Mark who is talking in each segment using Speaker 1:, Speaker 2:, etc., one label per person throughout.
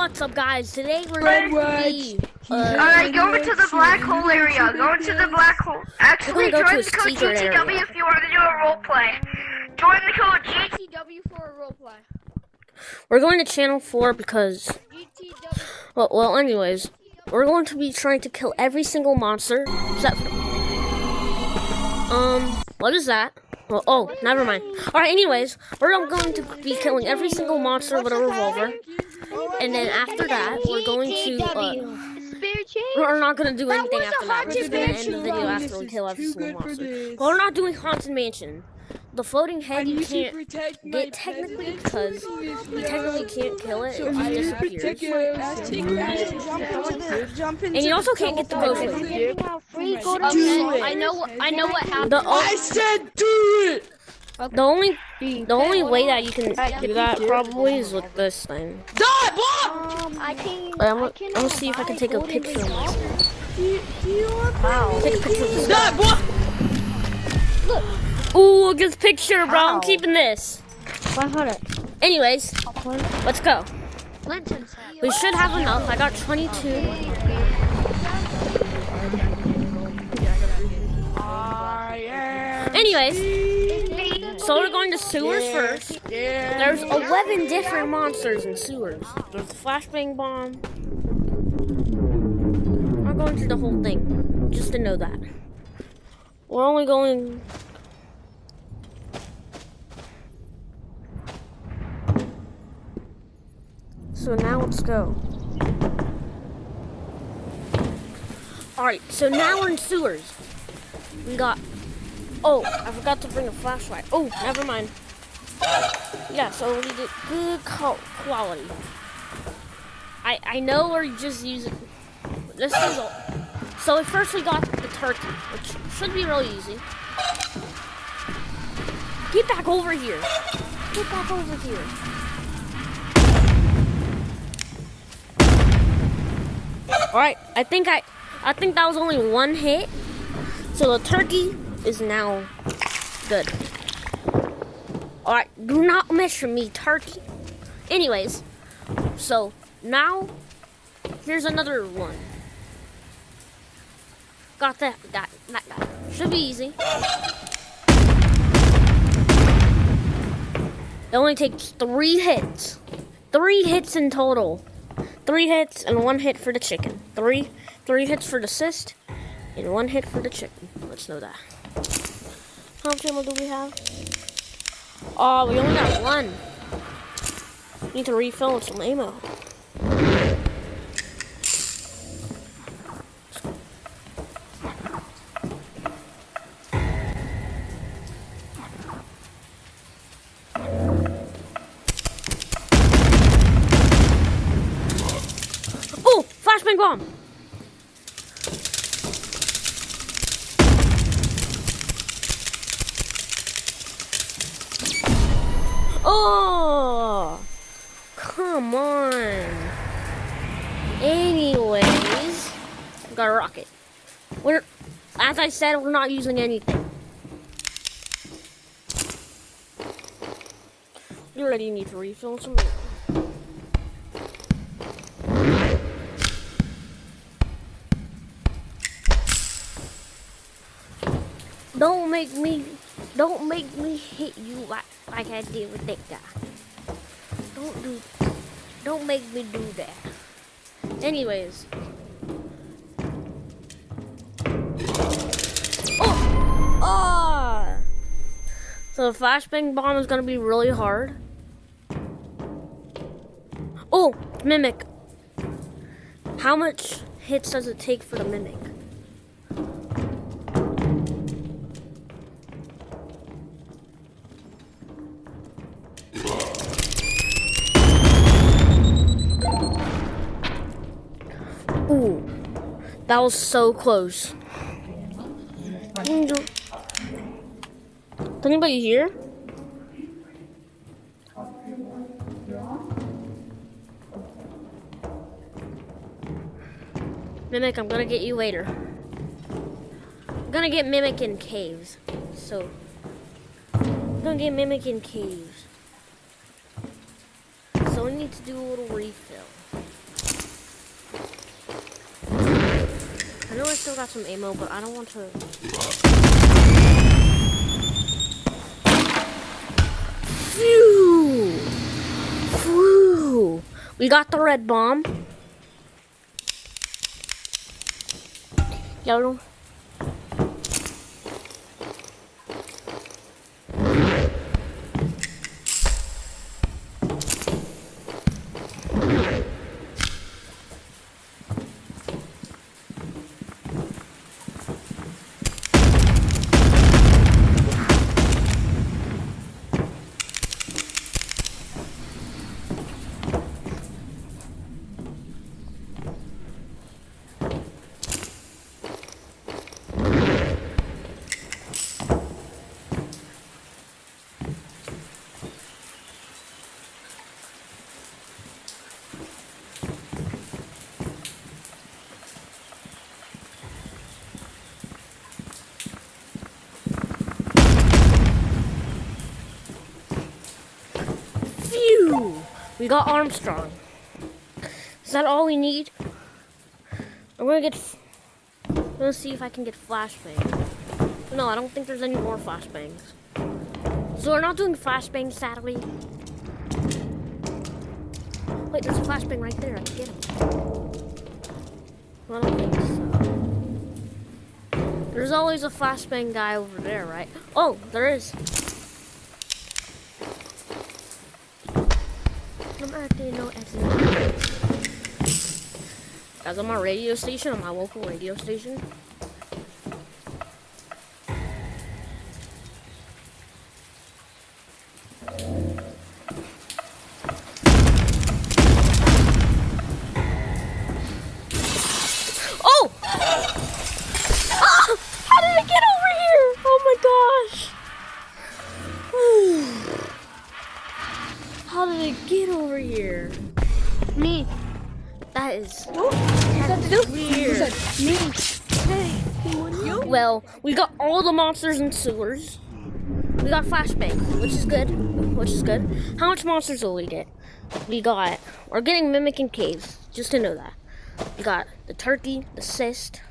Speaker 1: What's up, guys? Today we're going to be
Speaker 2: Alright, go into the black hole area. Go into the black hole. Actually,
Speaker 1: go
Speaker 2: join
Speaker 1: to
Speaker 2: the
Speaker 1: a
Speaker 2: code
Speaker 1: secret
Speaker 2: GTW
Speaker 1: area.
Speaker 2: if you want to do a role play. Join the code GTW for a role play.
Speaker 1: We're going to channel 4 because well anyways, we're going to be trying to kill every single monster except for what is that? Well, oh, never mind. Alright, anyways, we're going to be killing every single monster with a revolver. And then after that, we're going to, we're not going to do anything after that. We're just going to end the video after we kill every single monster. But we're not doing Haunted Mansion. The floating head you can't get technically because you technically can't kill it. It just disappears. And you also can't get the ghost wing.
Speaker 2: I know what happened.
Speaker 3: I said do it!
Speaker 1: The only way that you can do that probably is with this thing.
Speaker 3: Die, boy!
Speaker 1: I'm gonna see if I can take a picture of myself.
Speaker 3: Wow.
Speaker 1: Take a picture of this.
Speaker 3: Die, boy!
Speaker 1: Look. Ooh, a good picture, bro. I'm keeping this.
Speaker 4: 100.
Speaker 1: Anyways, let's go. We should have enough. I got 22. Anyways, so we're going to sewers first. There's 11 different monsters in sewers. There's the flashbang bomb. I'm not going through the whole thing, just to know that. We're only going... So now let's go. Alright, so now we're in sewers. We got... Oh, I forgot to bring a flashlight. Oh, never mind. Yeah, so we get good quality. I know we're just using... This is... So at first we got the turkey, which should be really easy. Get back over here. Get back over here. Alright, I think that was only one hit. So the turkey is now good. Alright, do not mess with me, turkey. Anyways, so now here's another one. Got that guy. Should be easy. It only takes 3 hits. 3 hits in total. 3 hits and 1 hit for the chicken. 3 hits for the cyst and 1 hit for the chicken. Let's know that. How much ammo do we have? Oh, we only got 1. Need to refill with some ammo. Oh, flashbang bomb! Oh, come on. Anyways, got a rocket. As I said, we're not using anything. You already need to refill some. Don't make me hit you like I did with that guy. Don't make me do that. Anyways. Oh! So the flashbang bomb is gonna be really hard. Oh, mimic. How much hits does it take for the mimic? Ooh, that was so close. Is anybody here? Mimic, I'm gonna get you later. I'm gonna get Mimic in caves. So, I'm gonna get Mimic in caves. So we need to do a little refill. I still got some ammo, but I don't want to. Phew! Phew! We got the red bomb. Yellow. We got Armstrong. Is that all we need? I'm gonna see if I can get flashbang. No, I don't think there's any more flashbangs. So we're not doing flashbangs, sadly. Wait, there's a flashbang right there. I can get him. I don't think so. There's always a flashbang guy over there, right? Oh, there is. Guys, on my radio station, on my local radio station. Oh! Ah! How did I get over here? Oh my gosh. How did I get over here?
Speaker 2: Me.
Speaker 1: That is
Speaker 2: Weird. Me. Hey.
Speaker 1: Well, we got all the monsters and sewers. We got flashbang, which is good. How much monsters will we get? We're getting mimicking caves, just to know that. We got the turkey, the cyst,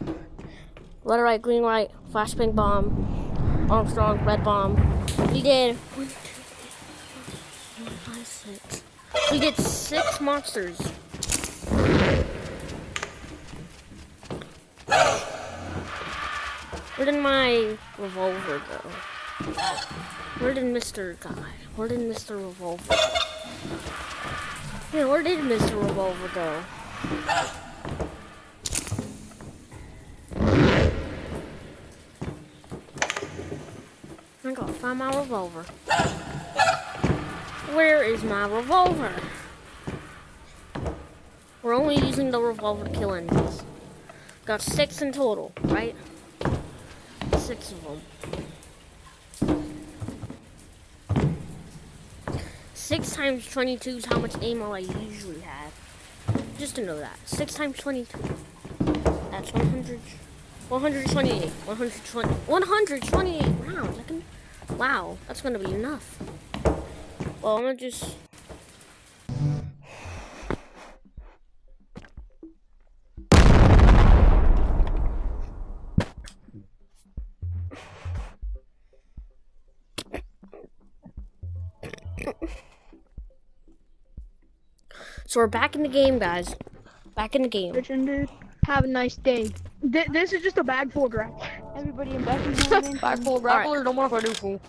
Speaker 1: red, right, green, right, flashbang bomb, Armstrong, red bomb. We did 1, 2, 3, 4, 5, 6. We did 6 monsters. Where did my revolver go? Where did Mr. Guy? Where did Mr. Revolver? Yeah, where did Mr. Revolver go? I gotta find my revolver. Where is my revolver? We're only using the revolver to kill enemies. Got 6 in total, right? 6 of them. 6 times 22 is how much ammo I usually have. Just to know that. 6 times 22. That's 100. 128. 128 rounds. Wow, that's gonna be enough. Well, I'm gonna just. So we're back in the game, guys. Back in the game.
Speaker 2: Richard, dude, have a nice day. This is just a bag full of gravel. Everybody in back in the
Speaker 3: Bag full of gravel or no more for a new fool?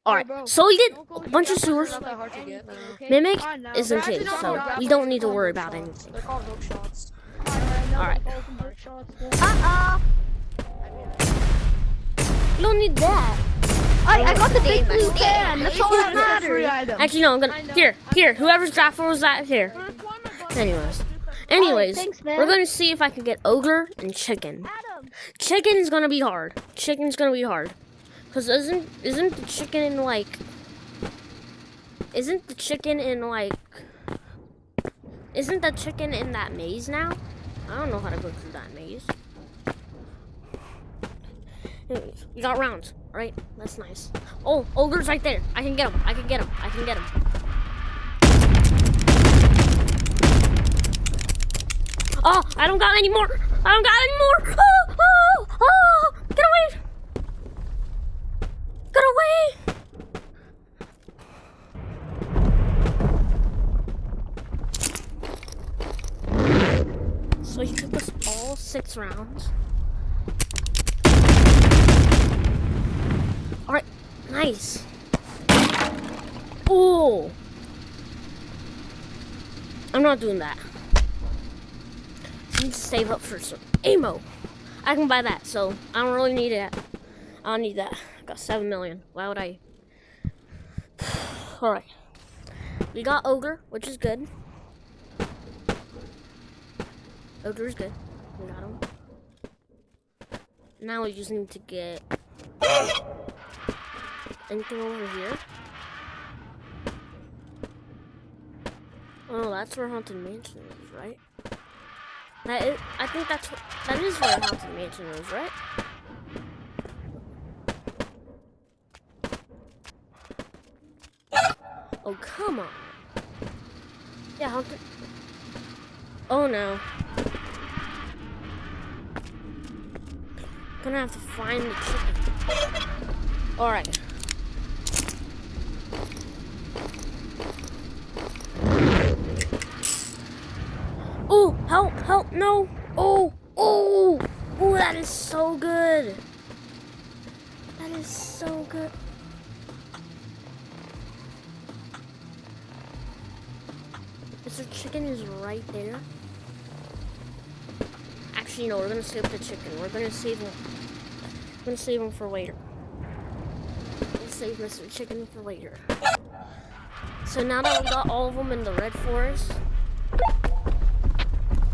Speaker 1: Alright, so we did a bunch of sewers.
Speaker 3: Not that hard to get.
Speaker 1: Mimic isn't it, so we don't need to worry about anything.
Speaker 3: They're called hook shots.
Speaker 1: Alright. You don't need that.
Speaker 2: I got the big blue can. That's all that matters.
Speaker 1: Actually, no, I'm gonna. Here. Whoever's grapple was that, here. Anyways,
Speaker 2: thanks, man.
Speaker 1: we're gonna see if I can get ogre and chicken. Chicken's gonna be hard. Cause isn't the chicken in like? Isn't the chicken in that maze now? I don't know how to go through that maze. Anyways, we got rounds, right? That's nice. Oh, ogre's right there. I can get him. Oh, I don't got any more. I don't got any more. Oh, oh, oh. Get away. Get away. So he took us all 6 rounds. Alright, nice. Oh, I'm not doing that. I need to save up for some ammo. I can buy that, so I don't really need it. I don't need that. I got 7 million. Why would I? Alright. We got Ogre, which is good. Ogre is good. We got him. Now we just need to get anything over here. Oh no, that's where Haunted Mansion is, right? I think that is where Haunted Mansion is, right? Oh, come on. Yeah, Haunted. Oh no. Gonna have to find the chicken. Alright. Oh, help, help, no. Oh, oh, oh, that is so good. That is so good. Mr. Chicken is right there. Actually, no, we're gonna save the chicken. We're gonna save him. We're gonna save him for later. We'll save Mr. Chicken for later. So now that we got all of them in the red forest.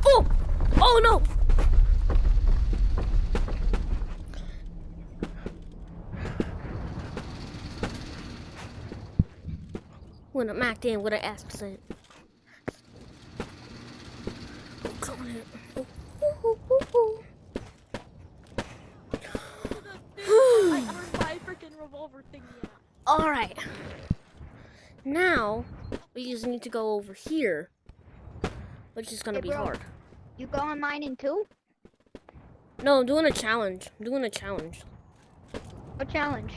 Speaker 1: Oh! Oh no! When I'm macked in with an accent. Oh, come on here. Oh.
Speaker 2: I earned my freaking revolver thingy out.
Speaker 1: Alright. Now, we just need to go over here. Which is gonna be hard.
Speaker 4: You going mining too?
Speaker 1: No, I'm doing a challenge. I'm doing a challenge.
Speaker 4: What challenge?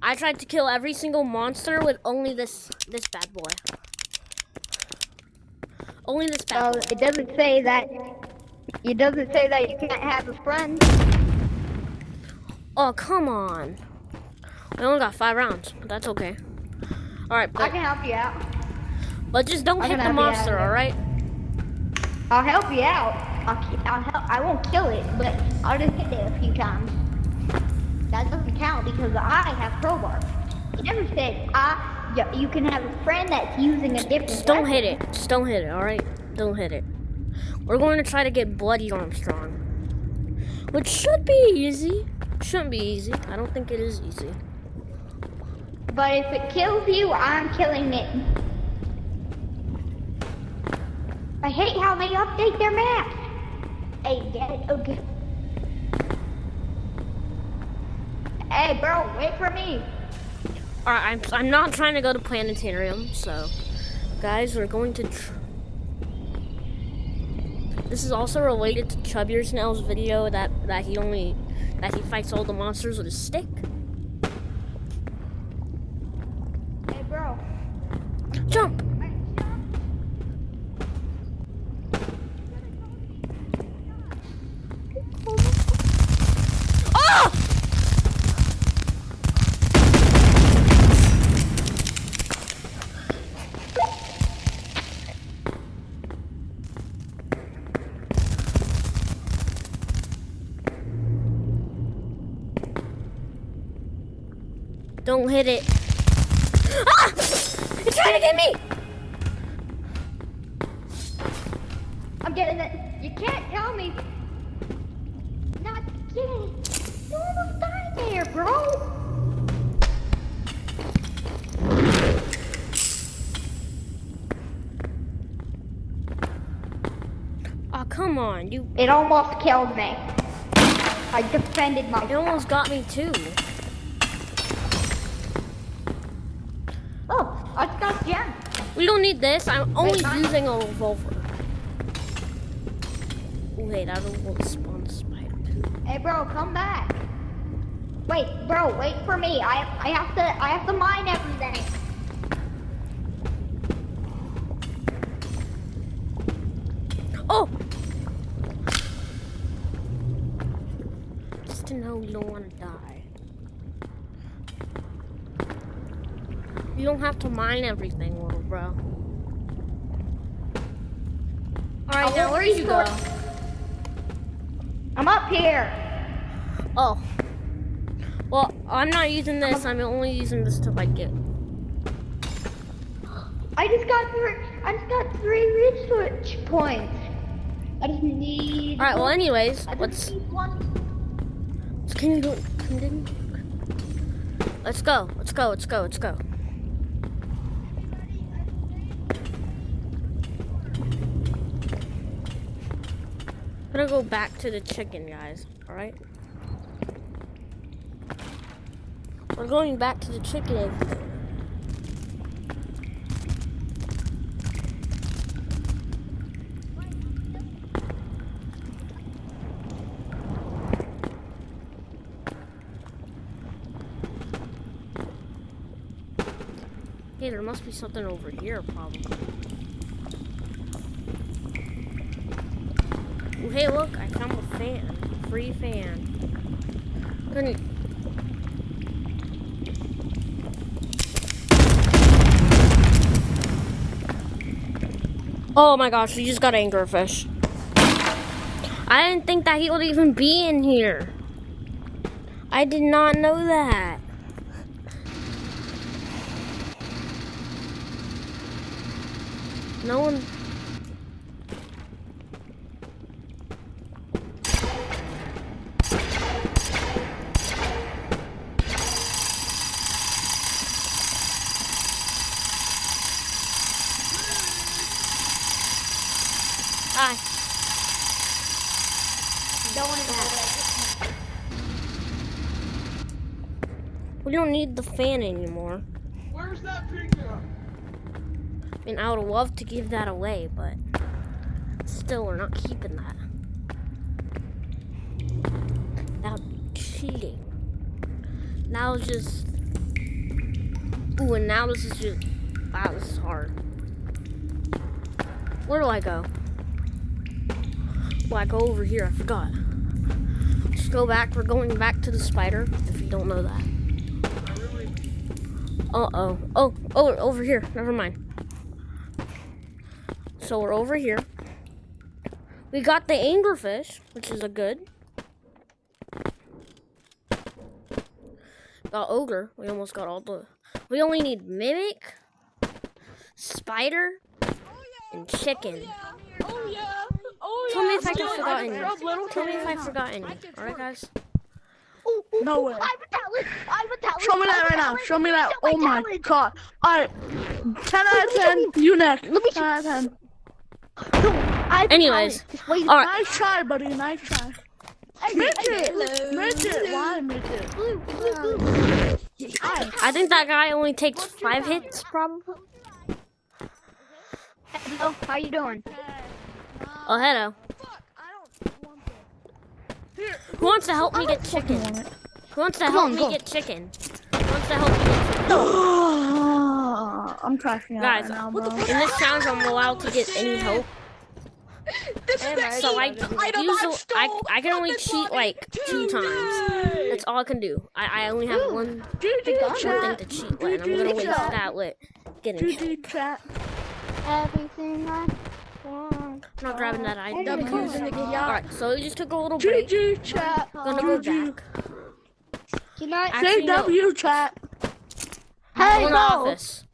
Speaker 1: I tried to kill every single monster with only this bad boy. Only this bad boy.
Speaker 4: It doesn't say that. It doesn't say that you can't have a friend.
Speaker 1: Oh, come on. We only got 5 rounds, but that's okay. Alright,
Speaker 4: I can help you out.
Speaker 1: but just don't hit the monster, alright?
Speaker 4: I'll help you out. I won't kill it, but I'll just hit it a few times. That doesn't count because I have crowbar. It never said you can have a friend that's using a different.
Speaker 1: Just don't hit it. Just don't hit it, alright? Don't hit it. We're going to try to get Bloody Armstrong. Which should be easy. Shouldn't be easy. I don't think it is easy.
Speaker 4: But if it kills you, I'm killing it. I hate how they update their maps. Hey, get it? Okay. Hey, bro, wait for me.
Speaker 1: Alright, I'm not trying to go to Planetarium, so guys, we're going to. This is also related to Chubbier Snail's video that he fights all the monsters with a stick.
Speaker 4: Hey, bro.
Speaker 1: Jump! Oh! Don't hit it. Ah! It's trying to get me!
Speaker 4: I'm getting it. You can't tell me not to get it. You almost died there, bro.
Speaker 1: Oh, come on.
Speaker 4: It almost killed me. I defended myself.
Speaker 1: It almost got me too.
Speaker 4: Oh, I got gem.
Speaker 1: We don't need this. I'm only using a revolver. Wait, I don't want to spawn the spider.
Speaker 4: Hey, bro, come back. Wait, bro, wait for me. I have to mine everything.
Speaker 1: Oh! Just to know you don't want to die. You don't have to mine everything, little bro. Alright, now where did you go?
Speaker 4: I'm up here.
Speaker 1: Oh. Well, I'm not using this. I'm only using this to like get.
Speaker 4: I just got three research points. I just need.
Speaker 1: Alright, well, anyways,
Speaker 4: I just
Speaker 1: let's.
Speaker 4: need one.
Speaker 1: Can you do it? Let's go. Let's go. Let's go. Let's go. I'm gonna go back to the chicken, guys. Alright? We're going back to the chicken. Hey, there must be something over here, probably. Ooh, hey, look, I found a fan. Free fan. Couldn't. Oh my gosh, we just got angerfish. I didn't think that he would even be in here. I did not know that. No one. Hi.
Speaker 4: Don't want to know that.
Speaker 1: We don't need the fan anymore.
Speaker 3: Where's that pizza?
Speaker 1: I mean, I would love to give that away, but still, we're not keeping that. That would be cheating. Now it's just. Ooh, and now this is just. Wow, this is hard. Where do I go? Well, I go over here. I forgot. Just go back. We're going back to the spider, if you don't know that. Uh-oh. Oh, over here. Never mind. So we're over here. We got the anglerfish, which is a good. Got ogre. We almost got all the. We only need mimic, spider, and chicken.
Speaker 3: Oh yeah. Oh yeah.
Speaker 1: Tell me if I can forgot any.
Speaker 3: Little
Speaker 1: Tell me if I forgot any. Alright, guys.
Speaker 2: No way.
Speaker 4: I have a talent. I have a talent.
Speaker 2: Show me that right now. Show me that. Oh my god. Alright. 10 out of 10. You next.
Speaker 4: Let me
Speaker 2: 10 out of 10.
Speaker 1: Anyways,
Speaker 4: Wait.
Speaker 1: alright.
Speaker 2: Nice try, buddy. Nice try. Midget. Midget. Why midget?
Speaker 1: I think that guy only takes 5 hits, probably.
Speaker 4: Hello, how you doing?
Speaker 1: Oh, hello. Who wants to help me get chicken? Who wants to help me get chicken? Who wants to help me get chicken?
Speaker 2: I'm crashing out
Speaker 1: Guys,
Speaker 2: right now, bro.
Speaker 1: in this challenge, I'm allowed to get any help. So I can only cheat like 2 times. That's all I can do. I only have one thing to cheat with, and I'm gonna waste that with getting help.
Speaker 2: GG chat.
Speaker 4: Everything I want.
Speaker 1: I'm not grabbing that item.
Speaker 3: W's in the
Speaker 1: Alright, so we just took a little break.
Speaker 2: GG chat.
Speaker 1: Gonna go back.
Speaker 4: Can I?
Speaker 1: Actually, no.
Speaker 2: JW chat.
Speaker 4: Hey,
Speaker 1: Going to
Speaker 4: bro.
Speaker 1: office.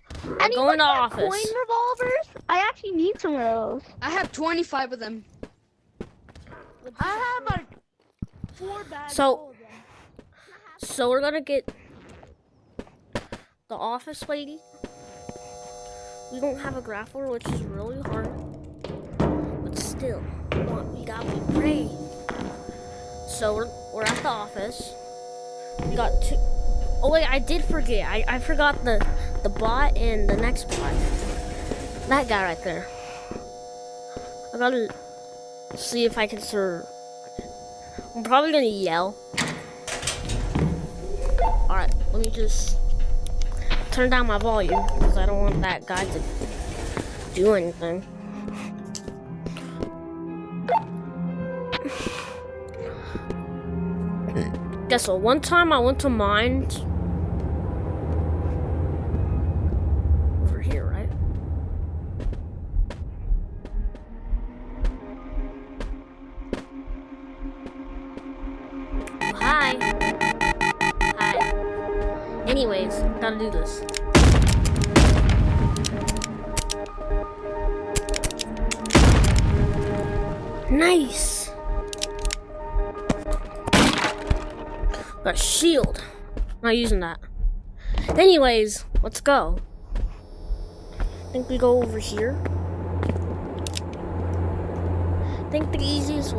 Speaker 4: Anyone
Speaker 1: Going to
Speaker 4: got
Speaker 1: office.
Speaker 4: coin revolvers? I actually need some of those.
Speaker 3: I have 25 of them.
Speaker 2: I have like 4 bags.
Speaker 1: So we're gonna get the office lady. We don't have a grappler, which is really hard. But still, we gotta be brave. So we're at the office. We got 2. Oh wait, I did forget. I forgot the bot and the next bot. That guy right there. I gotta. see if I can I'm probably gonna yell. Alright, let me just turn down my volume because I don't want that guy to do anything. Guess what? One time I went to mines over here, right? Hi. Hi. Anyways, gotta do this. Nice. Got a shield. Not using that. Anyways, let's go. I think we go over here. I think the easiest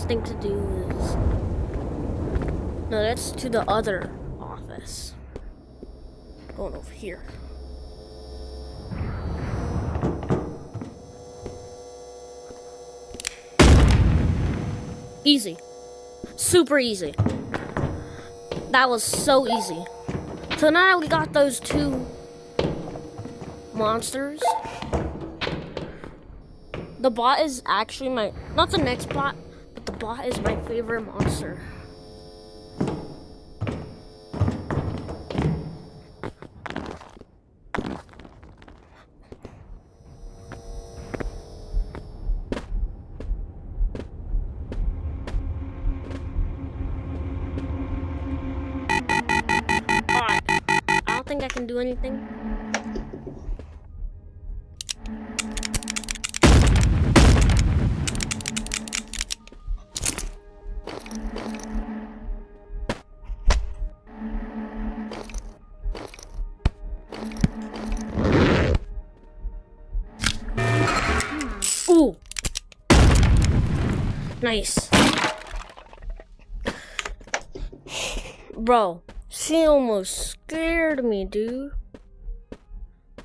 Speaker 1: thing to do is no, that's to the other office. Going over here. Easy. Super easy. That was so easy. So now we got those 2 monsters. The bot is actually not the next bot, but the bot is my favorite monster. Alright, I don't think I can do anything. Ooh. Nice. Bro, she almost scared me, dude.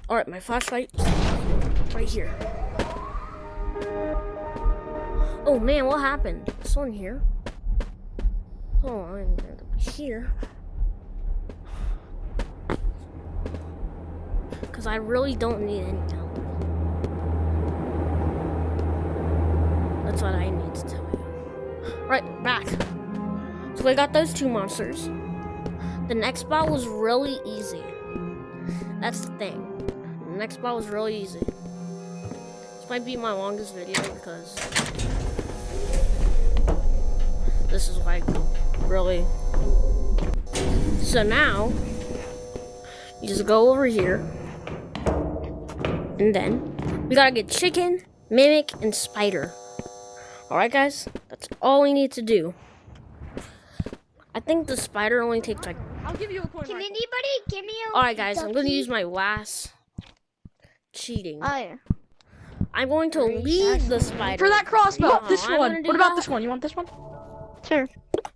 Speaker 1: Alright, my flashlight right here. Oh man, what happened? This one here. Oh, I'm here. Because I really don't need any help. That's what I need to tell you. Right, back. So I got those 2 monsters. The next bot was really easy. That's the thing. The next bot was really easy. This might be my longest video because this is like really. So now you just go over here, and then we gotta get chicken, mimic, and spider. Alright guys, that's all we need to do. I think the spider only takes like.
Speaker 3: I'll give you a coin.
Speaker 4: Can anybody give me a
Speaker 1: Alright guys, I'm gonna
Speaker 4: ducky?
Speaker 1: use my last cheating.
Speaker 4: Oh yeah.
Speaker 1: I'm going to lead the spider.
Speaker 3: For that crossbow,
Speaker 1: No,
Speaker 3: this
Speaker 1: I'm
Speaker 3: one.
Speaker 1: gonna do
Speaker 3: What about
Speaker 1: that.
Speaker 3: this one? You want this one?
Speaker 2: Sure.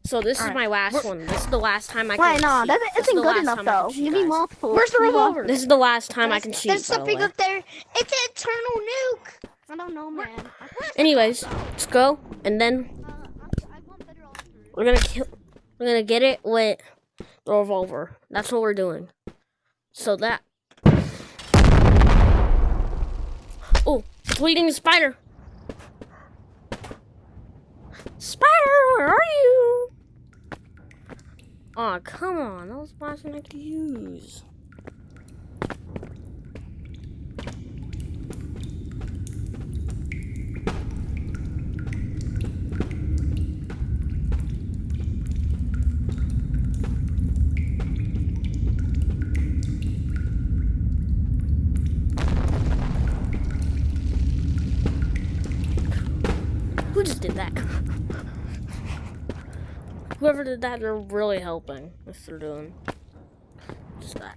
Speaker 1: So this is
Speaker 3: Alright.
Speaker 1: my last one. This is the last time I
Speaker 2: Why
Speaker 1: can
Speaker 2: no?
Speaker 1: cheat.
Speaker 2: That
Speaker 1: This is
Speaker 2: isn't
Speaker 1: the
Speaker 2: good
Speaker 1: last
Speaker 2: enough
Speaker 1: time I
Speaker 2: though.
Speaker 1: can cheat,
Speaker 2: Give me
Speaker 1: guys.
Speaker 2: multiple.
Speaker 3: Where's the revolver?
Speaker 1: This is the last time I can cheat,
Speaker 4: There's
Speaker 1: by the
Speaker 4: something
Speaker 1: way.
Speaker 4: up there. It's an eternal nuke.
Speaker 2: I don't know, man.
Speaker 1: Anyways, let's go, and then
Speaker 2: I want better officers.
Speaker 1: we're gonna get it with the revolver. That's what we're doing. So that. Oh, it's leading the spider. Spider, where are you? Aw, come on. That was the last one I could use. Who just did that? Whoever did that, they're really helping. If they're doing just that.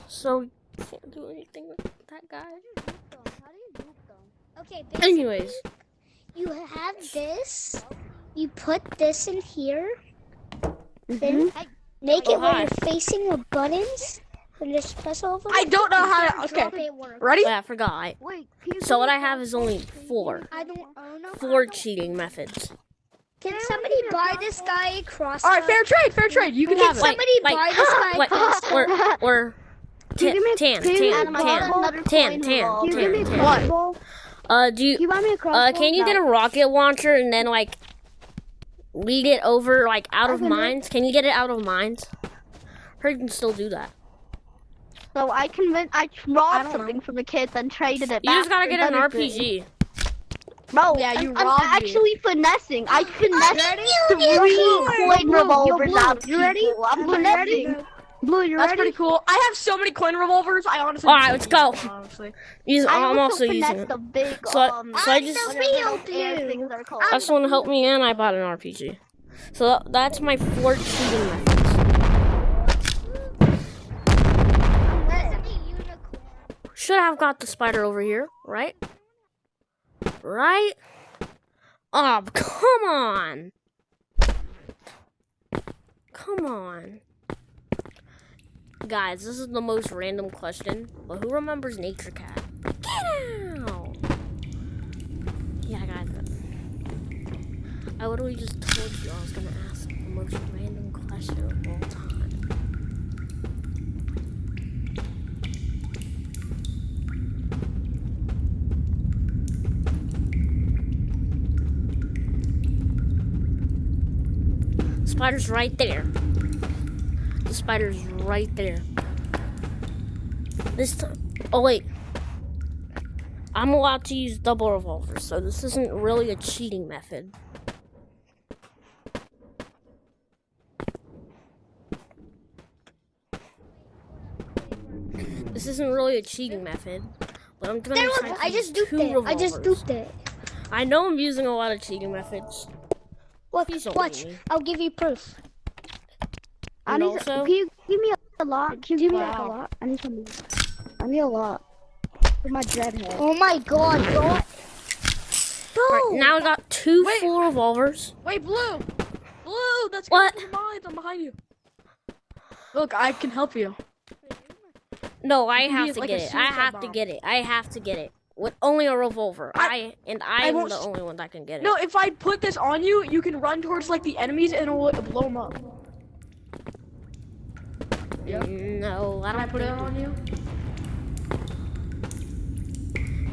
Speaker 1: So, we can't do anything with that guy.
Speaker 4: How do you nuke them? Okay.
Speaker 1: Anyways,
Speaker 4: You have this. You put this in here. Then make it
Speaker 1: Oh,
Speaker 4: where
Speaker 1: hi.
Speaker 4: you're facing the buttons.
Speaker 5: And just press over.
Speaker 3: I don't know how to. Okay, ready?
Speaker 1: Wait, I forgot.
Speaker 4: Wait, can you
Speaker 1: So what I have is only 4.
Speaker 5: I don't know.
Speaker 1: 4 cheating methods.
Speaker 5: Can somebody buy this guy a cross?
Speaker 3: All right, fair trade. You can have it.
Speaker 5: Somebody buy this guy a
Speaker 1: Wait,
Speaker 5: cross?
Speaker 1: or
Speaker 2: Can you give me a-
Speaker 1: Tan.
Speaker 2: can you give me a
Speaker 3: What?
Speaker 2: crossbow?
Speaker 1: Do you
Speaker 2: Can you buy me a crossbow?
Speaker 1: can you get a rocket launcher and then like lead it over like out of mines? Can you get it out of mines? Heard you can still do that.
Speaker 4: So I robbed something from the kids and traded it back.
Speaker 1: You just gotta get
Speaker 4: for
Speaker 1: an
Speaker 4: better
Speaker 1: RPG.
Speaker 4: things. Bro,
Speaker 3: Yeah, you
Speaker 4: I'm
Speaker 3: robbed me.
Speaker 4: actually finessing. I finessed 3 coin revolvers out of
Speaker 2: You ready?
Speaker 4: people. I'm finessing.
Speaker 2: Blue, you
Speaker 3: That's
Speaker 2: ready?
Speaker 3: pretty cool. I have so many coin revolvers. I honestly.
Speaker 1: All right, let's go.
Speaker 3: Honestly.
Speaker 1: I'm also using
Speaker 4: finessed
Speaker 1: it.
Speaker 4: the big,
Speaker 1: So I just
Speaker 4: whatever those air things are called.
Speaker 1: asked someone to help me and I bought an RPG. So that's my 4 cheating methods. Should have got the spider over here, right? Right? Oh, come on. Come on. Guys, this is the most random question, but who remembers Nature Cat? Get out! Yeah, guys. I literally just told you I was gonna ask the most random question of all time. Spider's right there. The spider's right there. This time. Oh, wait. I'm allowed to use double revolvers, so this isn't really a cheating method. This isn't really a cheating method, but I'm gonna try to
Speaker 5: I just
Speaker 1: use
Speaker 5: duped
Speaker 1: 2
Speaker 5: it. I just
Speaker 1: revolvers.
Speaker 5: duped it.
Speaker 1: I know I'm using a lot of cheating methods.
Speaker 5: Look,
Speaker 1: Please don't
Speaker 5: watch.
Speaker 1: leave me.
Speaker 5: I'll give you proof.
Speaker 2: I
Speaker 1: And
Speaker 2: need.
Speaker 1: also,
Speaker 2: Can you give me a lot? Can you give me like a lot? I need some. I need a lot for my dreadhead.
Speaker 5: Oh my god, bro.
Speaker 1: alright, now I got 2
Speaker 3: Wait.
Speaker 1: full revolvers.
Speaker 3: Wait, Blue. Blue, that's
Speaker 1: What?
Speaker 3: good. I'm behind you. Look, I can help you.
Speaker 1: No, I
Speaker 3: You can
Speaker 1: have
Speaker 3: use,
Speaker 1: to
Speaker 3: like,
Speaker 1: get
Speaker 3: a
Speaker 1: it. I
Speaker 3: suicide
Speaker 1: have to
Speaker 3: bomb.
Speaker 1: get it. I have to get it. With only a revolver. I'm
Speaker 3: won't
Speaker 1: the only one that can get it.
Speaker 3: No, if I put this on you, you can run towards like the enemies and it'll blow them up. Yep.
Speaker 1: No, I
Speaker 3: Can I
Speaker 1: don't
Speaker 3: put it
Speaker 1: think
Speaker 3: on you?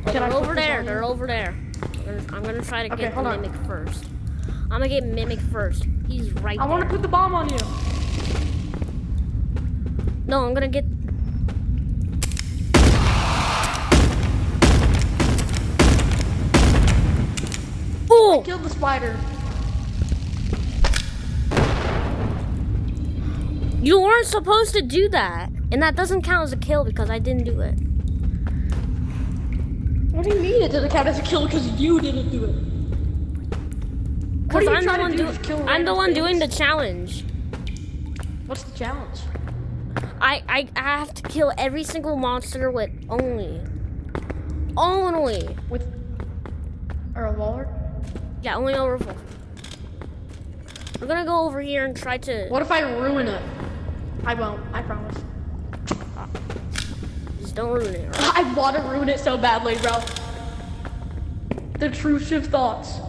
Speaker 1: Oh,
Speaker 3: Can I
Speaker 1: they're
Speaker 3: put
Speaker 1: over
Speaker 3: this
Speaker 1: there.
Speaker 3: on
Speaker 1: They're
Speaker 3: you?
Speaker 1: over there. I'm gonna try to
Speaker 3: Okay,
Speaker 1: get the
Speaker 3: hold on.
Speaker 1: mimic first. I'm gonna get mimic first. He's right
Speaker 3: I
Speaker 1: there.
Speaker 3: want to put the bomb on you.
Speaker 1: No, I'm gonna get. Oh!
Speaker 3: Kill the spider.
Speaker 1: You weren't supposed to do that, and that doesn't count as a kill because I didn't do it.
Speaker 3: What do you mean it doesn't count as a kill because you didn't do it? What
Speaker 1: Because
Speaker 3: are you
Speaker 1: I'm the
Speaker 3: trying to
Speaker 1: one
Speaker 3: do?
Speaker 1: doing.
Speaker 3: Just kill
Speaker 1: I'm the
Speaker 3: random
Speaker 1: one doing the
Speaker 3: things?
Speaker 1: challenge.
Speaker 3: What's the challenge?
Speaker 1: I have to kill every single monster with only
Speaker 3: With a revolver?
Speaker 1: yeah, only a revolver. We're gonna go over here and try to
Speaker 3: What if I ruin it? I won't. I promise.
Speaker 1: just don't ruin it. Right?
Speaker 3: I want to ruin it so badly, bro. The intrusive thoughts.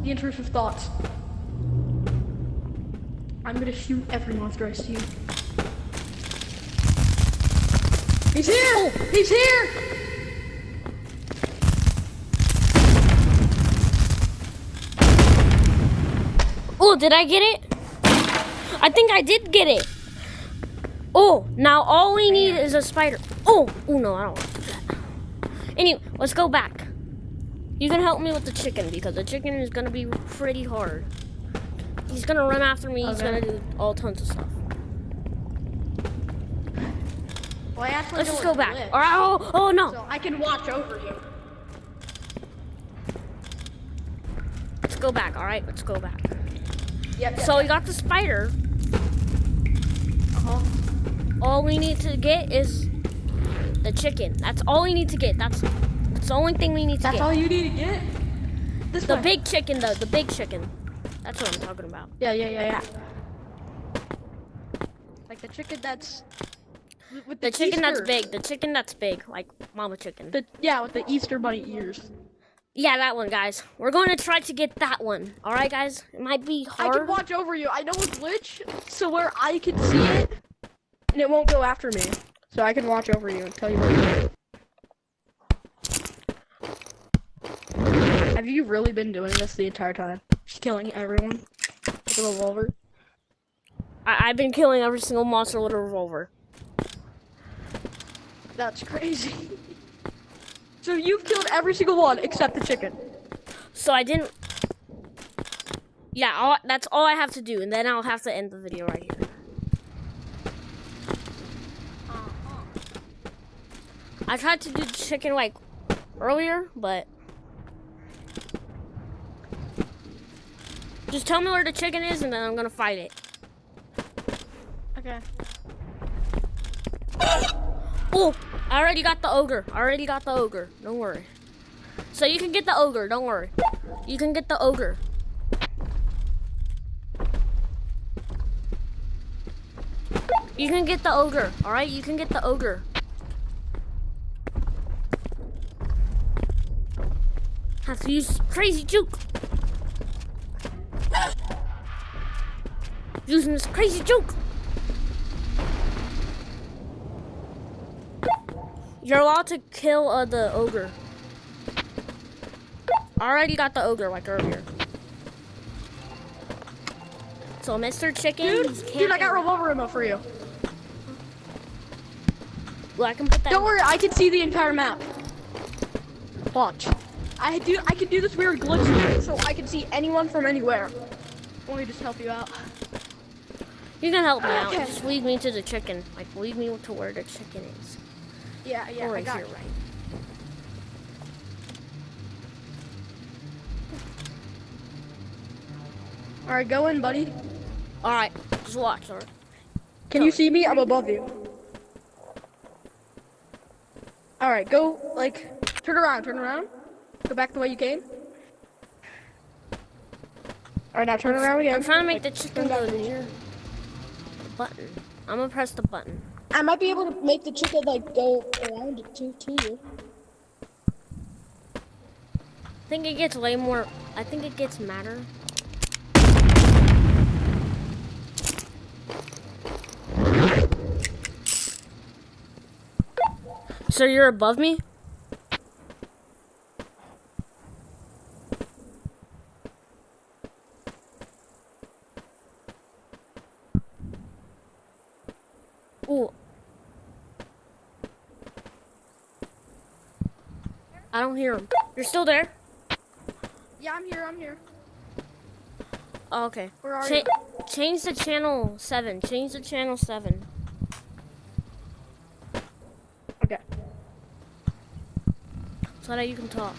Speaker 3: The intrusive thoughts. I'm gonna shoot every monster I see. He's here!
Speaker 1: Oh.
Speaker 3: He's here!
Speaker 1: Oh, did I get it? I think I did get it. Oh, now all we need is a spider. Oh no, I don't want to do that. Anyway, let's go back. You can help me with the chicken because the chicken is gonna be pretty hard. He's gonna run after me. He's
Speaker 3: Okay.
Speaker 1: gonna do all tons of stuff.
Speaker 3: Well, I actually
Speaker 1: Let's
Speaker 3: know
Speaker 1: just
Speaker 3: a
Speaker 1: go back.
Speaker 3: glitch,
Speaker 1: All right. Oh no.
Speaker 3: so I can watch over you.
Speaker 1: Let's go back. All right. Let's go back.
Speaker 3: Yep.
Speaker 1: So we got the spider.
Speaker 3: Uh-huh.
Speaker 1: All we need to get is the chicken. That's all we need to get. That's the only thing we need to
Speaker 3: That's
Speaker 1: get.
Speaker 3: all you need to get? This
Speaker 1: The
Speaker 3: way.
Speaker 1: big chicken, though. The big chicken. That's what I'm talking about.
Speaker 3: Yeah. Like the chicken that's... with
Speaker 1: The chicken that's
Speaker 3: Easter.
Speaker 1: big. The chicken that's big, like mama chicken.
Speaker 3: Yeah, with the Easter bunny ears.
Speaker 1: Yeah, that one, guys. We're going to try to get that one. All right, guys. It might be
Speaker 3: I
Speaker 1: hard.
Speaker 3: can watch over you. I know a glitch, so where I can see it, and it won't go after me. So I can watch over you and tell you what to do. Have you really been doing this the entire time? Just killing everyone with a revolver?
Speaker 1: I've been killing every single monster with a revolver.
Speaker 3: That's crazy. So you've killed every single one except the chicken.
Speaker 1: So I didn't. Yeah, that's all I have to do, and then I'll have to end the video right here. I tried to do the chicken like earlier, but just tell me where the chicken is, and then I'm gonna fight it.
Speaker 3: Okay.
Speaker 1: Oh, I already got the ogre. Don't worry. So you can get the ogre. Don't worry. You can get the ogre. You can get the ogre. All right, you can get the ogre. Have to use crazy juke. Using this crazy juke. You're allowed to kill the ogre. I already got the ogre like earlier. So Mr. Chicken,
Speaker 3: Dude, I got revolver ammo for you.
Speaker 1: Well, I can put that.
Speaker 3: Don't worry, I can see the entire map. Watch. I can do this weird glitch thing, so I can see anyone from anywhere. Let me just help you out.
Speaker 1: You can help me out.
Speaker 3: Okay.
Speaker 1: Just lead me to the chicken. Like, lead me to where the chicken is.
Speaker 3: Yeah,
Speaker 1: Or
Speaker 3: I
Speaker 1: right
Speaker 3: got
Speaker 1: here,
Speaker 3: you.
Speaker 1: right?
Speaker 3: All right, go in, buddy.
Speaker 1: All right, just watch. All right.
Speaker 3: Can you see me? I'm above you. All right, go, like, turn around. Go back the way you came. All right, now turn around again.
Speaker 1: I'm trying to make
Speaker 3: Like,
Speaker 1: the chicken
Speaker 3: turn
Speaker 1: go
Speaker 3: back.
Speaker 1: near the button. I'm gonna press the button.
Speaker 3: I might be able to make the chicken, like, go around it to you.
Speaker 1: I think it gets way more. I think it gets madder. So you're above me? Ooh. I don't hear him. You're still there?
Speaker 3: Yeah, I'm here.
Speaker 1: Oh, okay.
Speaker 3: Where are you?
Speaker 1: Change the channel 7. Change the channel 7.
Speaker 3: Okay.
Speaker 1: So that you can talk.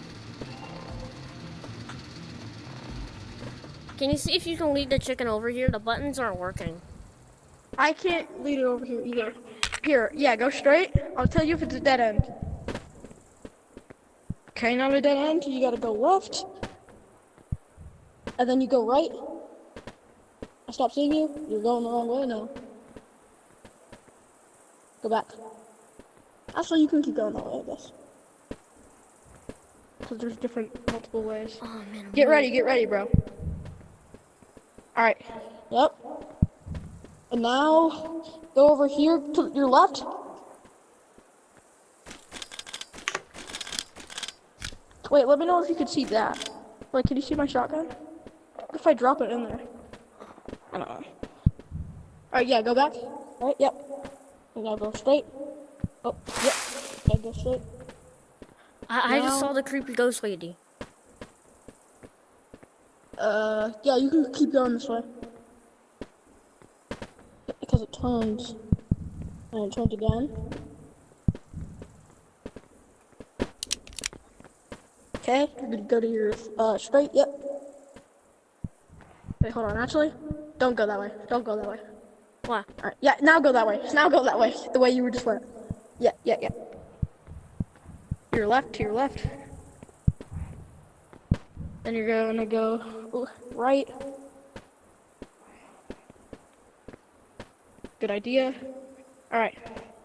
Speaker 1: Can you see if you can lead the chicken over here? The buttons aren't working.
Speaker 3: I can't lead it over here either. Here, yeah, go straight. I'll tell you if it's a dead end. Okay, not a dead end. You gotta go left. And then you go right. I stopped seeing you. You're going the wrong way now. Go back. Actually, you can keep going that way, I guess. Because there's multiple ways.
Speaker 1: Oh man.
Speaker 3: Get ready, bro. Alright. Yep. And now, go over here to your left. Wait, let me know if you can see that. Like, can you see my shotgun? What if I drop it in there? I don't know. Alright, yeah, go back. Alright, yep. We gotta go straight. Oh, yep. Gotta go straight.
Speaker 1: I just saw the creepy ghost lady.
Speaker 3: Yeah, you can keep going this way. Because it turns. And it turns again. Okay, you're gonna go to your, straight, yep. Wait, hold on, actually. Don't go that way.
Speaker 1: Why?
Speaker 3: Alright, yeah, now go that way. The way you were just went. Yeah. To your left. Then you're gonna go right. Good idea. Alright.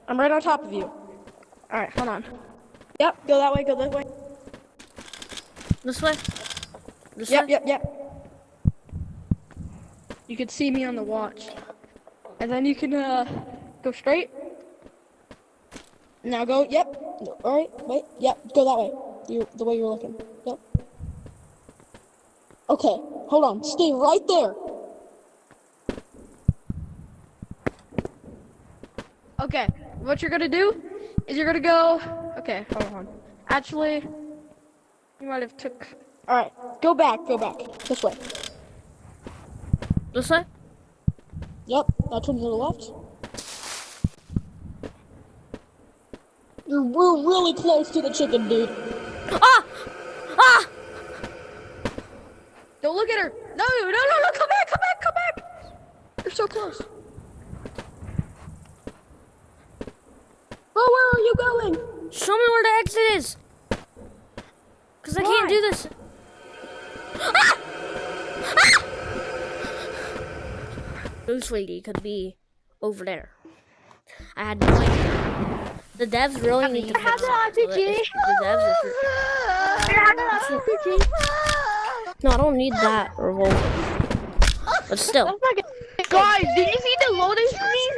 Speaker 3: I'm right on top of you. All right, hold on. Yep, go that way, go that way.
Speaker 1: This way? This
Speaker 3: Yep,
Speaker 1: way?
Speaker 3: yep. You can see me on the watch. And then you can go straight. Now go, yep. All right, wait, yep, go that way. The way you're looking. Yep. Okay, hold on. Stay right there. Okay, what you're gonna do is you're gonna go. Okay, hold on. Actually, you might have took. All right, go back this way.
Speaker 1: This way?
Speaker 3: Yep, now turn to the left. We're really close to the chicken, dude.
Speaker 1: Ah! Ah!
Speaker 3: Don't look at her. No, come back. You're so close. Oh, where are you going?
Speaker 1: Show me where the exit is. Because I can't do this. Ah! Ah! Ghost lady could be over there. I had no idea. The devs really need to fix it. The devs No, I don't need that revolver. But still.
Speaker 2: Guys, did you see the loading screen?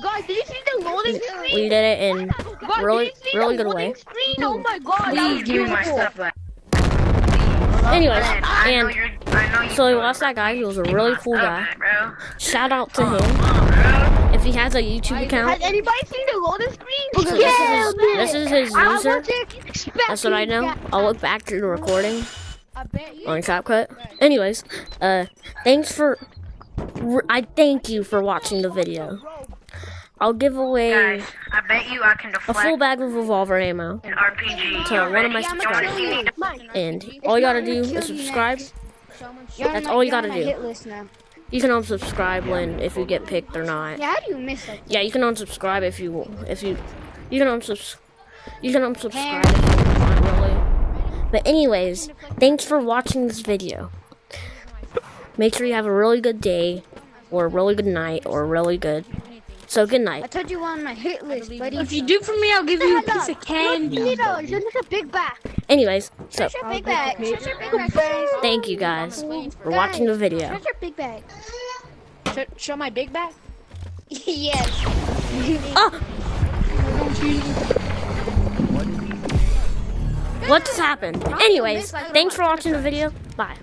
Speaker 2: Guys, did you see the loading screen?
Speaker 1: We did it in
Speaker 2: Guys,
Speaker 1: really,
Speaker 2: did you see
Speaker 1: really
Speaker 2: the
Speaker 1: good way.
Speaker 2: loading screen? Oh my god, that was
Speaker 6: Please give me my
Speaker 2: beautiful.
Speaker 6: stuff back.
Speaker 1: Anyways,
Speaker 6: I know
Speaker 1: and
Speaker 6: you
Speaker 1: so we lost that guy. He was a really cool guy.
Speaker 6: bro.
Speaker 1: Shout out to him.
Speaker 6: Bro.
Speaker 1: If he has a YouTube
Speaker 2: Has
Speaker 1: account,
Speaker 2: anybody seen the loading screen?
Speaker 1: this is his user. That's what I know. I'll look back to the recording on CapCut. Anyways, thanks for. I thank you for watching the video. I'll give away
Speaker 6: Guys, I bet you I can
Speaker 1: a
Speaker 6: deflect
Speaker 1: full bag of revolver ammo
Speaker 6: an RPG.
Speaker 1: to one of my subscribers. And all you gotta do is subscribe. That's all you gotta do. You can unsubscribe if you get picked or not.
Speaker 5: Yeah, how do you miss that?
Speaker 1: Yeah, you can unsubscribe if you can unsubscribe if you want, really. But anyways, thanks for watching this video. Make sure you have a really good day, or a really good night, or really good. So good
Speaker 5: I
Speaker 1: night.
Speaker 5: told you on my hit list, buddy.
Speaker 3: If you do for me, I'll give you a piece of candy.
Speaker 5: You're a big bag.
Speaker 1: Anyways, so
Speaker 5: Your big bag. Your big bag.
Speaker 1: thank you guys for watching the video.
Speaker 5: Your big bag.
Speaker 3: Show my big bag.
Speaker 5: Yes.
Speaker 1: Oh! What just happened? Anyways, thanks for watching the video. Bye.